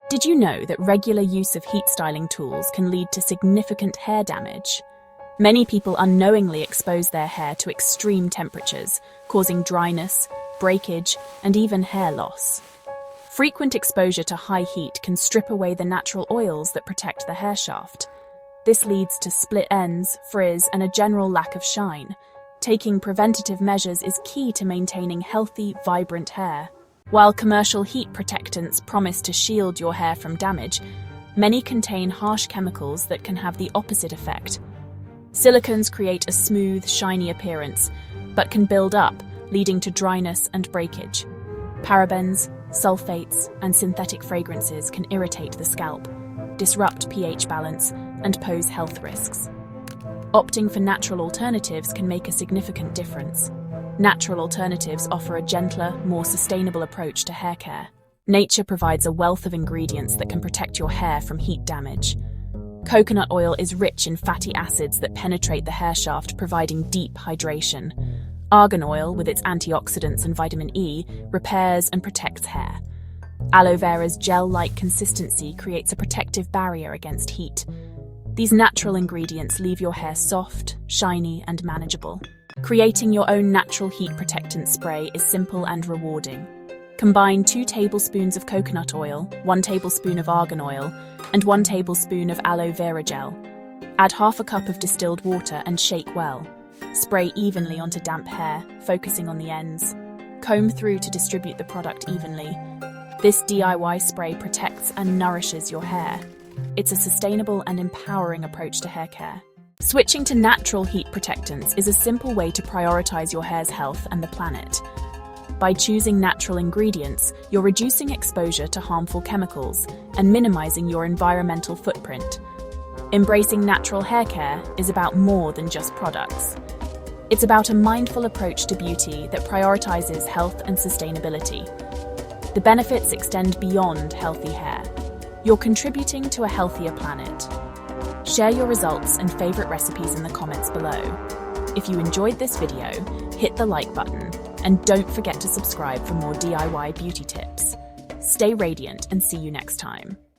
Did you know that regular use of heat styling tools can lead to significant hair damage? Many people unknowingly expose their hair to extreme temperatures, causing dryness, breakage, and even hair loss. Frequent exposure to high heat can strip away the natural oils that protect the hair shaft. This leads to split ends, frizz, and a general lack of shine. Taking preventative measures is key to maintaining healthy, vibrant hair. While commercial heat protectants promise to shield your hair from damage, many contain harsh chemicals that can have the opposite effect. Silicones create a smooth, shiny appearance, but can build up, leading to dryness and breakage. Parabens, sulfates, and synthetic fragrances can irritate the scalp, disrupt pH balance, and pose health risks. Opting for natural alternatives can make a significant difference. Natural alternatives offer a gentler, more sustainable approach to hair care. Nature provides a wealth of ingredients that can protect your hair from heat damage. Coconut oil is rich in fatty acids that penetrate the hair shaft, providing deep hydration. Argan oil, with its antioxidants and vitamin E, repairs and protects hair. Aloe vera's gel-like consistency creates a protective barrier against heat. These natural ingredients leave your hair soft, shiny, and manageable. Creating your own natural heat protectant spray is simple and rewarding. Combine 2 tablespoons of coconut oil, 1 tablespoon of argan oil, and 1 tablespoon of aloe vera gel. Add half a cup of distilled water and shake well. Spray evenly onto damp hair, focusing on the ends. Comb through to distribute the product evenly. This DIY spray protects and nourishes your hair. It's a sustainable and empowering approach to hair care. Switching to natural heat protectants is a simple way to prioritize your hair's health and the planet. By choosing natural ingredients, you're reducing exposure to harmful chemicals and minimizing your environmental footprint. Embracing natural hair care is about more than just products. It's about a mindful approach to beauty that prioritizes health and sustainability. The benefits extend beyond healthy hair. You're contributing to a healthier planet. Share your results and favorite recipes in the comments below. If you enjoyed this video, hit the like button and don't forget to subscribe for more DIY beauty tips. Stay radiant and see you next time.